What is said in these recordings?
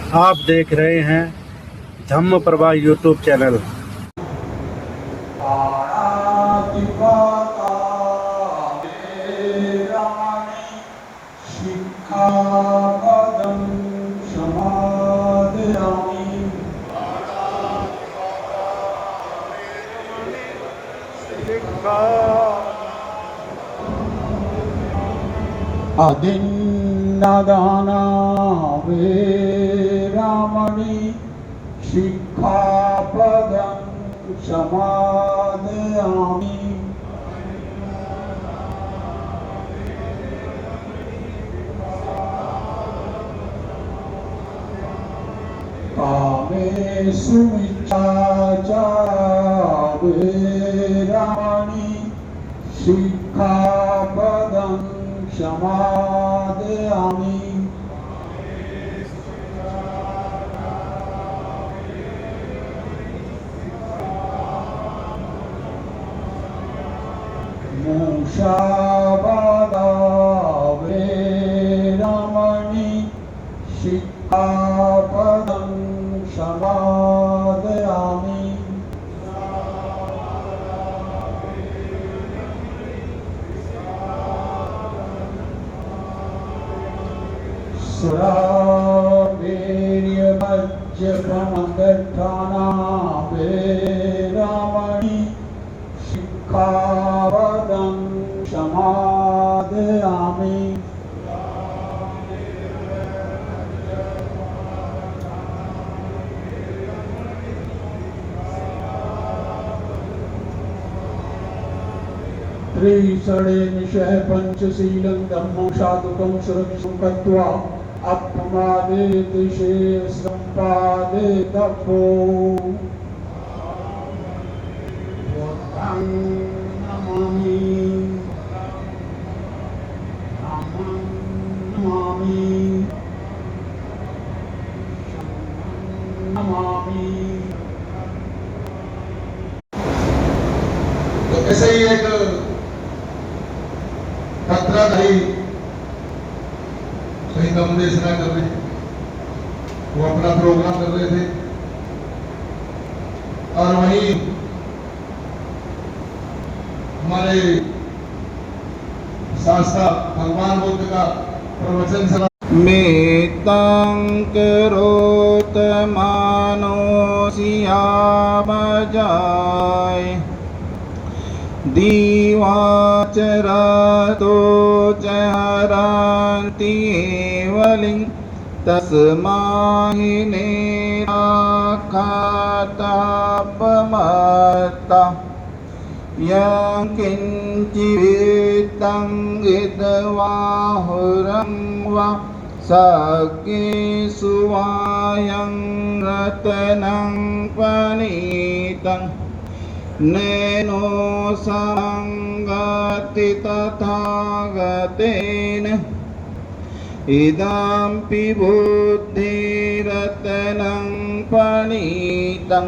आप देख रहे हैं धम्म प्रभा यूट्यूब चैनल। अदिन्नदाना वेरामणि शिक्षापदं समादयामि। कामेषु मिच्छाचार वेरामणि शिक्षापदं समादयामि। मूषावादा वेरामणि शिक्षापदं समादयामि। सुरामेर्यमज्जपमदर्थाना वेरामणि शिक्षापदं समादयामि। त्रिषडे निशः पंचशीलं धम्मं साधुकं सुरक्षं कृत्वा अपमादे दिशे संपादे तपो। बुद्धं नमामि धम्मं नमामि संघं नमामि। तो ऐसे ही एक पत्राधारी कहीं कमदेशना कर रहे, वो अपना प्रोग्राम कर रहे थे और वहीं हमारे शास्त्रा भगवान बुद्ध का प्रवचन सुना। मेत्तां करोत मानोऽसि बजाय दीवाचरातो च हरन्ति एवलिं तस्माहि निराखातापमत्ता। यं किञ्चित्तं इदवाहुरं वा सखेषु वायं रत्नं पनीतं। नैनो संगति तथागतेन इदमपि बुद्धिरत्नं पनीतं।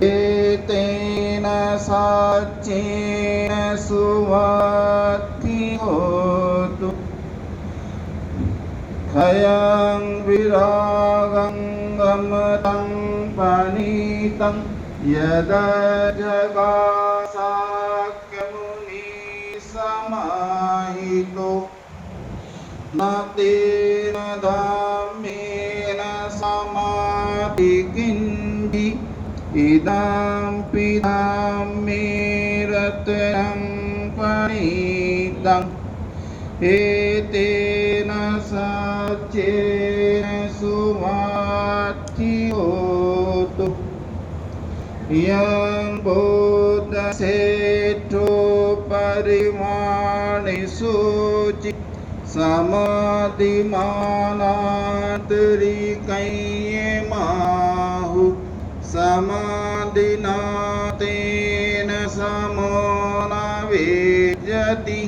एतेन सच्चेन सुवत्ति होतु। खयं विरागं गमतं पनीतं यदजगासाख्यमुनि समाहितो। न तेन धम्मेन समाधि किञ्चि इदमपि धम्मे रत्नं पनीतं। एतेन सच्चेन सुवत्ति होतु। यं बोधसेठो परिमाणेषु समाधिमानान्तरिकय्यमाहु। समाधिना तेन समो न वेद्यति।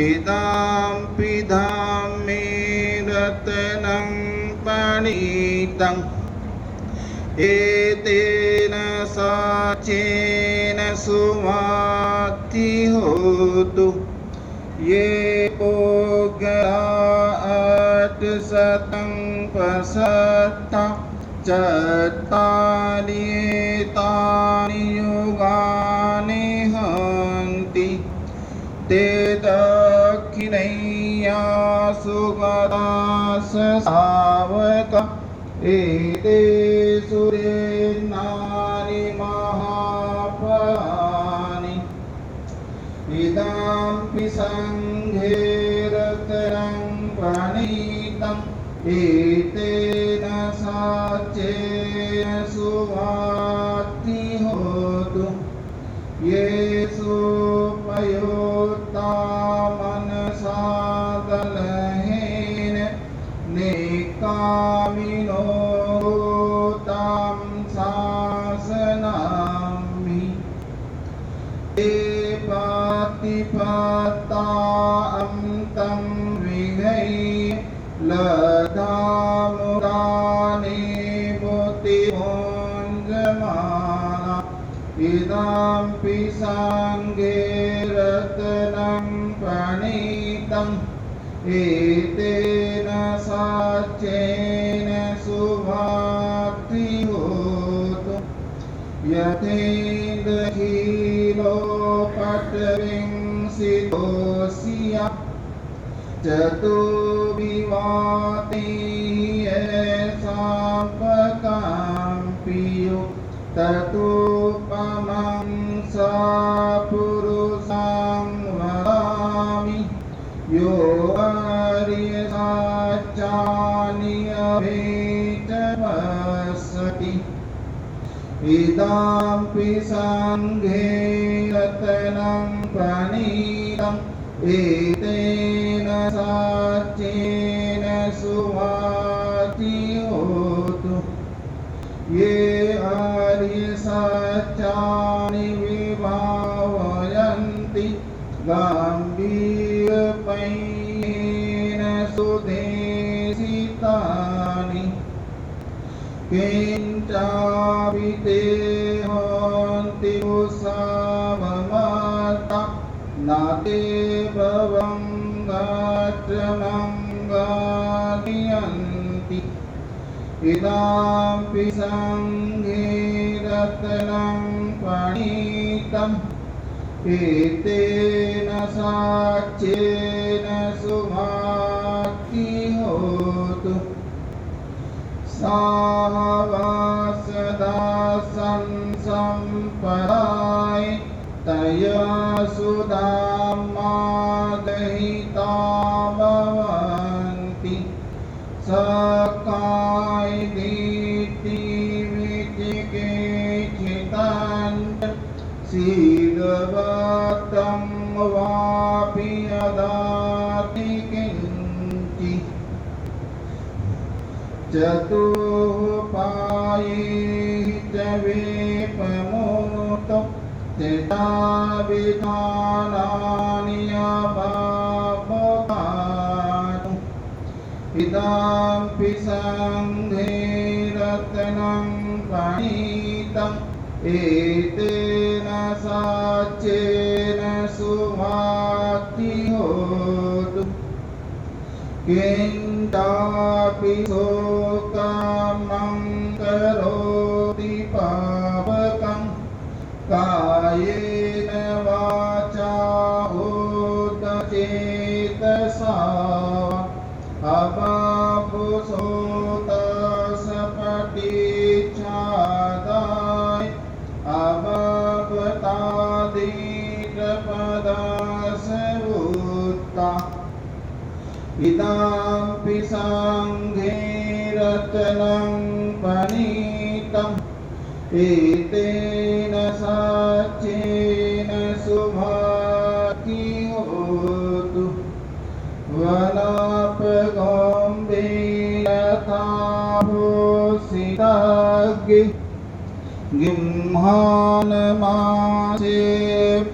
इदमपि धम्मे रत्नं पनीतं। एतेन सच्चेन सुवत्ति होतु। ये पोग्या 800 उपसत्ता चत्तारि एतानि युगानि हन्ति ते दक्षिणय्यासु गतास सावका एते सुरेन्नानि महाफलानि इदमपि सङ्घे रत्नं प्रणीतम् एतेन साच्येन सुवाक्ति होतु ये सोपयोक्ता मनसा दलहेन नेकामिनो तां शासनामि ते पातिपत्ता तं विघै लतामुदानि बुद्धिमोञ्जमाना इदमपि सङ्घे रत्नं प्रणीतम् एतेन साच्येन सुवाक्ति होतु यथेन्द्रहीलोपटविंसितोऽस्य चतुर्विवाति साम्पकाम्पियो ततोपमं सा पुरुषं वदामि यो आर्यसाचानि अभीष्टवसति इदमपि सङ्घे रत्नं प्रणीतम् एतेन साच्येन सुवाक्ति होतु ये आर्यसाचानि विभावयन्ति गाम्भीर्येण सुदेशितानि किञ्चापि ते हन्ति कुशवमता न ते भवङ्गात्रमङ्गानियन्ति इदमपि सङ्घे रत्नं प्रणीतम् एतेन साच्येन सुवाक्ति होतु साहवासदासं सम्पदाय तया सुधामादहिता भवन्ति सकाय दीप्तिविचिकित्सितान् शीलवतं वापि यदाति किञ्चित् चतुःपायैः च वेपमोतो यथा विधानानि अभावकानु इदमपि सङ्घे रत्नं प्रणीतम् एतेन साच्येन सुवाक्ति होतु किञ्चापि शोकमं करोति पावकं कायेन वाचा उदचेतसा अबापुसोतसपटिच्छादाय अबापतादीर्घपदासवुत्ता इदमपि सङ्घे रत्नं प्रणीतम् एतेन साच्येन सुवाक्ति होतु वनापगोम्बे यथा भूषिताग्नि गिम्हानमासे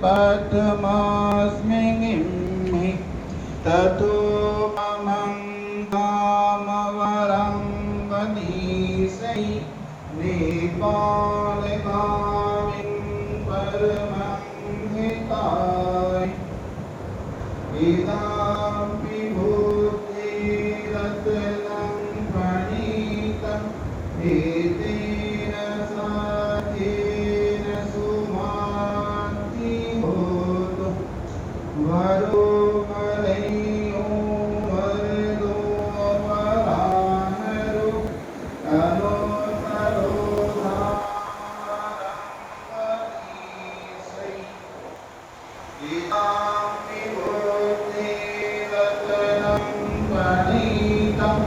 पठमस्मि गिम्हि ततोपमं कामवरं वनीसै नेपालगामिं परमं हिताय इदमपि बुद्धिरत्नं प्रणीतम् विभूतिरत्नं प्रणीतम्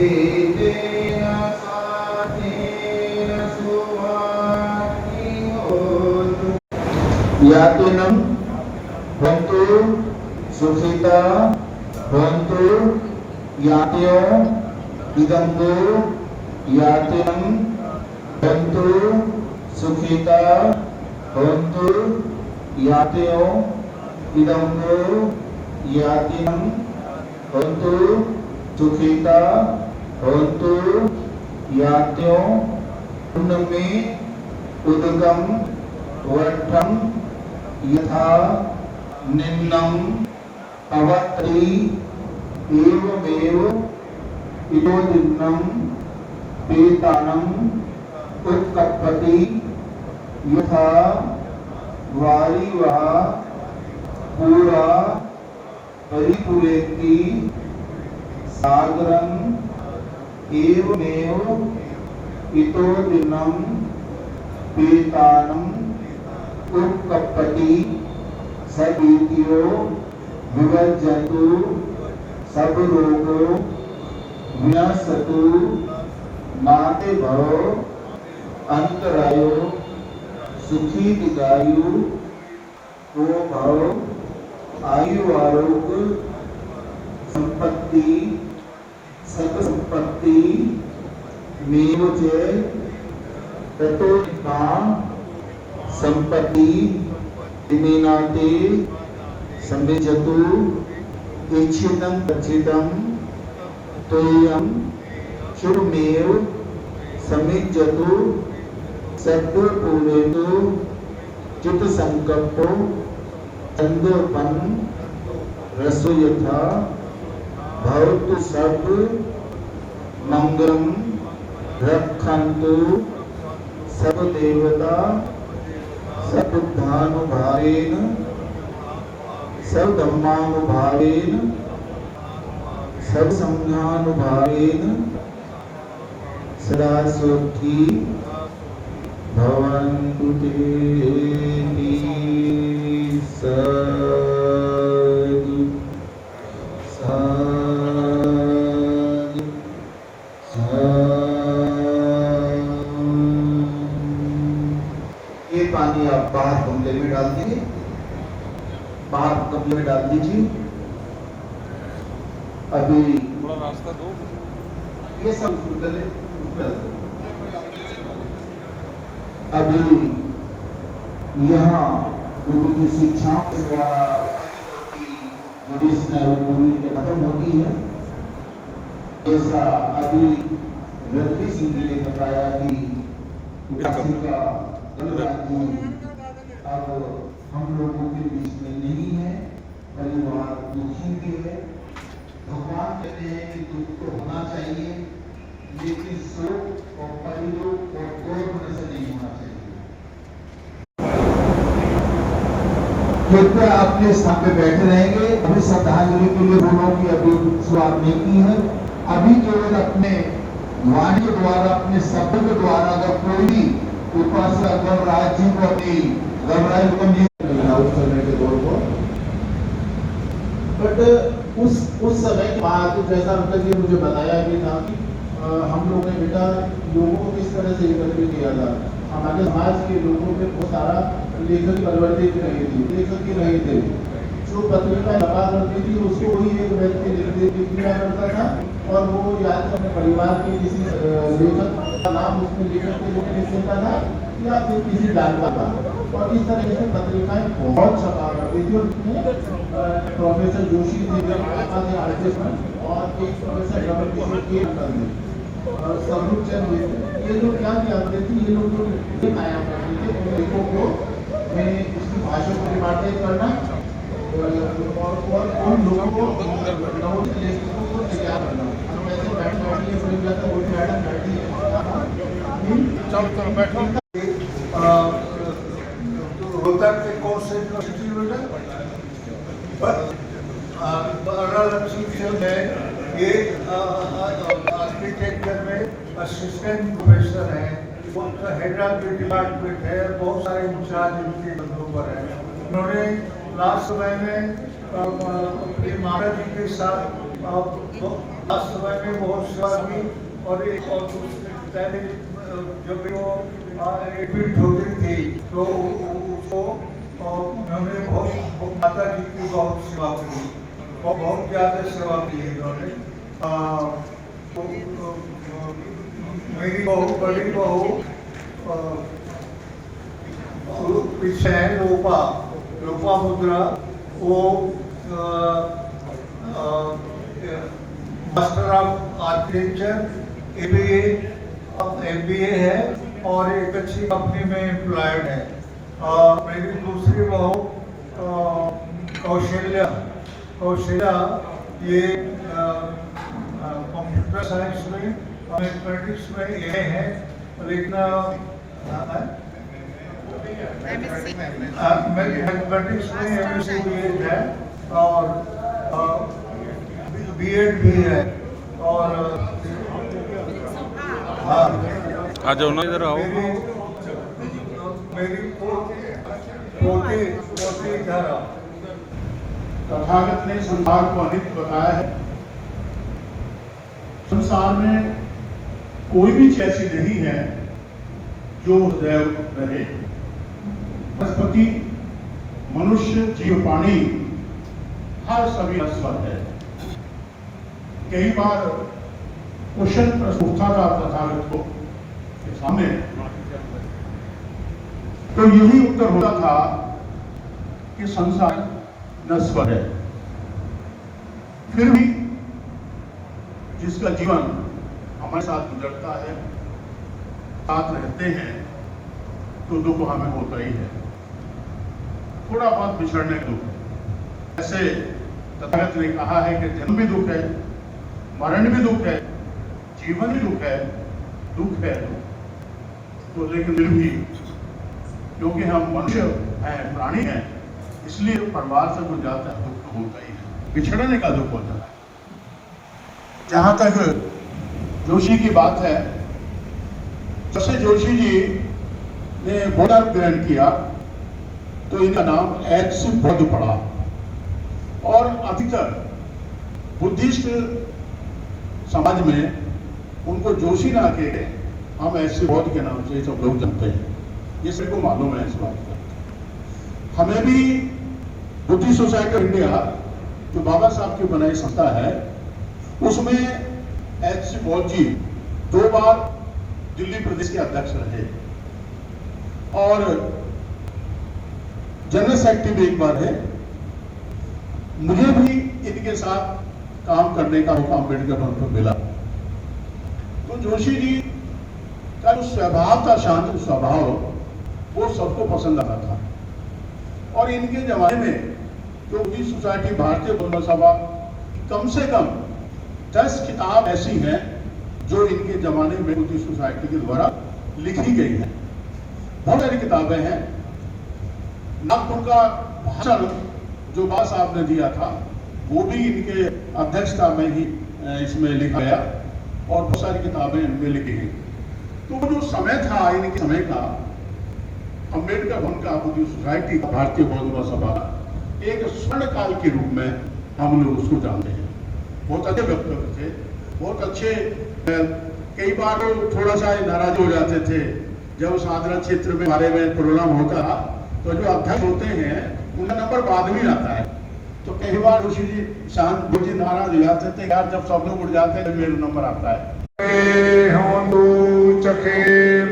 एतेन साधेन सुवाक्योतु यातिनं भवन्तु सुखिता भवन्तु यात्यो इदन्तु यातिनं भवन्तु सुखिता भवन्तु यात्यो इदन्तु यातिनं भवन्तु सुखिता भवन्तु यात्यो पुण्यमे उदकं वट्टं यथा निम्नं अवत्रि एवमेव इदोदिन्नं पेतानं उत्कप्पति यथा वारिवा पूरा परिपूरेति सागरं एवमेव इतोदिनं पेतानं उत्कप्पति सदीत्यो विवर्जतु सब रोगो विनाशतु माते भव अंतरायो सुखी दीर्घायु को भव आयु आरोग्य संपत्ति सक संपत्ति मेव च ततो निब्बाण संपत्ति दिनेनाते संविजतु इच्छितं प्रचितं तोयं शुभमेव समिज्जतु सद्पूरेतु चित्त संकल्पो चंदोपन रसो यथा भवतु सब मंगलम रक्षन्तु सब देवता सब बुद्धानुभावेन सब धम्मानुभावेन सब संज्ञानुभावेन सदा सुखी भवन्तु ते सद् सद् ये पानी आप बाहर गमले में डाल दीजिए, बाहर गमले में डाल दीजिए। अभी थोड़ा रास्ता दो। ये सब डाले, अभी यहाँ गुरु की शिक्षाओं के द्वारा खत्म होती है। जैसा अभी रणवीर सिंह जी ने बताया कि काशी का गणराज्य अब हम लोगों के बीच में नहीं है, परिवार दुखी भी है। भगवान कहते हैं कि दुख तो होना चाहिए, लेकिन शोक और परिलोक और क्रोध में से नहीं होना चाहिए। कृपया अपने स्थान पे बैठे रहेंगे। अभी श्रद्धांजलि के लिए बोलो कि अभी शुरुआत नहीं की है। अभी केवल अपने वाणी के द्वारा, अपने शब्द के द्वारा अगर कोई भी उपासक गणराज जी को अपनी गणराज को करने के दौर को, बट उस समय के बाद जैसा मतलब ये मुझे बताया भी था कि हम लोग ने बेटा लोगों को किस तरह से एकत्रित किया था। हमारे समाज के लोगों में बहुत सारा लेखक परिवर्तित रहे थे, लेखक ही रहे थे। जो पत्रिका छपा करती थी उसको वही एक व्यक्ति लिख दिया करता था और वो या तो अपने परिवार के किसी लेखक का नाम उसमें लेखक के रूप में लिख देता था या फिर किसी डालता था। और इस तरह से पत्रिकाएं बहुत छपा करती थी। प्रोफेसर जोशी थे आर्टिस्ट और एक प्रोफेसर स्वरूप चंद ये लोग क्या किया करते थे, ये लोग जो आया करते थे उन लेखों को में उसकी भाषा को रिमार्केट करना और उन लोगों को नोट लेखकों को तैयार करना। हम ऐसे बैठे बोल जाता वो मैडम बैठी चलो बैठो। रोहतक के कौन से यूनिवर्सिटी में लक्ष्मी सिंह है, ये आर्किटेक्चर में असिस्टेंट प्रोफेसर है, हैदराबाद डिपार्टमेंट है, बहुत सारे इंचार्ज इनके पदों पर है। उन्होंने लास्ट समय में अपनी माता जी के साथ लास्ट समय में बहुत सेवा की और एक और दूसरे पहले जब वो एडमिट होती थी तो उसको उन्होंने बहुत माता जी की बहुत सेवा की और बहुत ज़्यादा सेवा की इन्होंने। मेरी बहू बड़ी बहू पीछे है लोपा मुद्रा, वो मास्टर ऑफ आर्किटेक्चर MBA है और एक अच्छी कंपनी में एम्प्लॉयड है। मेरी दूसरी बहू कौशल्या ये कंप्यूटर साइंस में मैथमेटिक्स में ये है, लेकिन मैथमेटिक्स में MSc BEd है और BEd भी है। और आ जाओ ना, इधर आओ। मेरी पोती इधर आओ। तथागत ने संसार को अनित्य बताया है। संसार में कोई भी चीज ऐसी नहीं है जो सदैव रहे। वनस्पति, मनुष्य, जीव, प्राणी हर सभी नश्वर है। कई बार क्वेश्चन प्रश्न उठा था तथागत को के सामने, तो यही उत्तर होता था कि संसार नश्वर है। फिर भी जिसका जीवन हमारे साथ गुजरता है, साथ रहते हैं, तो दुख हमें होता ही है। थोड़ा बहुत बिछड़ने का दुख। ऐसे तथागत ने कहा है कि जन्म भी दुख है, मरण भी दुख है, जीवन भी दुख है, दुख है। तो लेकिन फिर भी क्योंकि हम मनुष्य हैं, प्राणी हैं, इसलिए परिवार से कुछ जाता है दुख तो होता ही है, बिछड़ने का दुख होता है। जहां तक जोशी की बात है, जैसे जोशी जी ने बौद्ध ग्रहण किया तो इनका नाम एच बौद्ध पड़ा और अधिकतर बुद्धिस्ट समाज में उनको जोशी ना के हम ऐसे बौद्ध के नाम से सब लोग जानते हैं। ये सबको मालूम है इस बात का। हमें भी बुद्धिस्ट सोसाइटी ऑफ इंडिया जो बाबा साहब की बनाई संस्था है, उसमें एच बौद्ध जी 2 बार दिल्ली प्रदेश के अध्यक्ष रहे और जनरल सेक्रेटरी भी एक बार है। मुझे भी इनके साथ काम करने का मौका अम्बेडकर भवन पर मिला। तो जोशी जी का जो स्वभाव था, शांत स्वभाव, वो सबको पसंद आता था। और इनके जमाने में जो बुद्धिस्ट सोसाइटी भारतीय बौद्ध सभा, कम से कम 10 किताब ऐसी हैं जो इनके जमाने में बुद्धिस्ट सोसाइटी के द्वारा लिखी गई है। बहुत सारी किताबें हैं। नागपुर का भाषण जो बाबा साहब ने दिया था, वो भी इनके अध्यक्षता में ही इसमें लिखा गया और बहुत सारी किताबें इनमें लिखी गई। तो वो जो समय था इनके समय का, अम्बेडकर भवन का, बुद्धिस्ट सोसाइटी का, भारतीय बौद्ध सभा एक स्वर्ण काल के रूप में हम लोग उसको जानते हैं। बहुत अच्छे व्यक्तित्व थे, बहुत अच्छे। कई बार थोड़ा सा नाराज हो जाते थे जब साधारण क्षेत्र में बारे में प्रोग्राम होता, तो जो अध्यक्ष होते हैं उनका नंबर बाद में आता है। तो कई बार ऋषि जी शांत जी नाराज हो जाते थे, यार जब सब लोग उठ जाते हैं तो मेरा नंबर आता है। चखे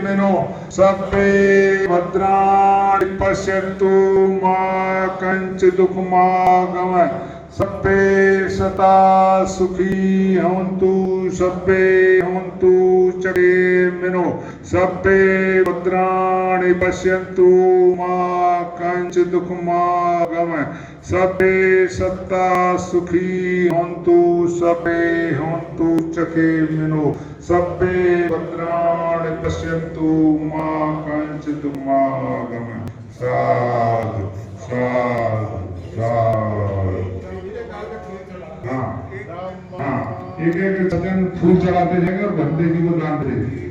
मिनो सभ्ये भद्राणि पश्यन्तु मा कंचित् दुःखमागमय सभ्ये सता सुखी हवन्तु सभ्ये हवन्तु चक्षेमिनो सभ्ये भद्राणि पश्यन्तु मा कंचित् दुःखमागमय सभ्ये सता सुखी हवन्तु सभ्ये हवन्तु चक्षेमिनो सभ्ये भद्राणि पश्यन्तु मा कंचित् दुःखमागमय। साधु साधु साधु। हाँ, एक एक सज्जन फूल चढ़ाते जाएंगे और बंदे जी को दान देंगे।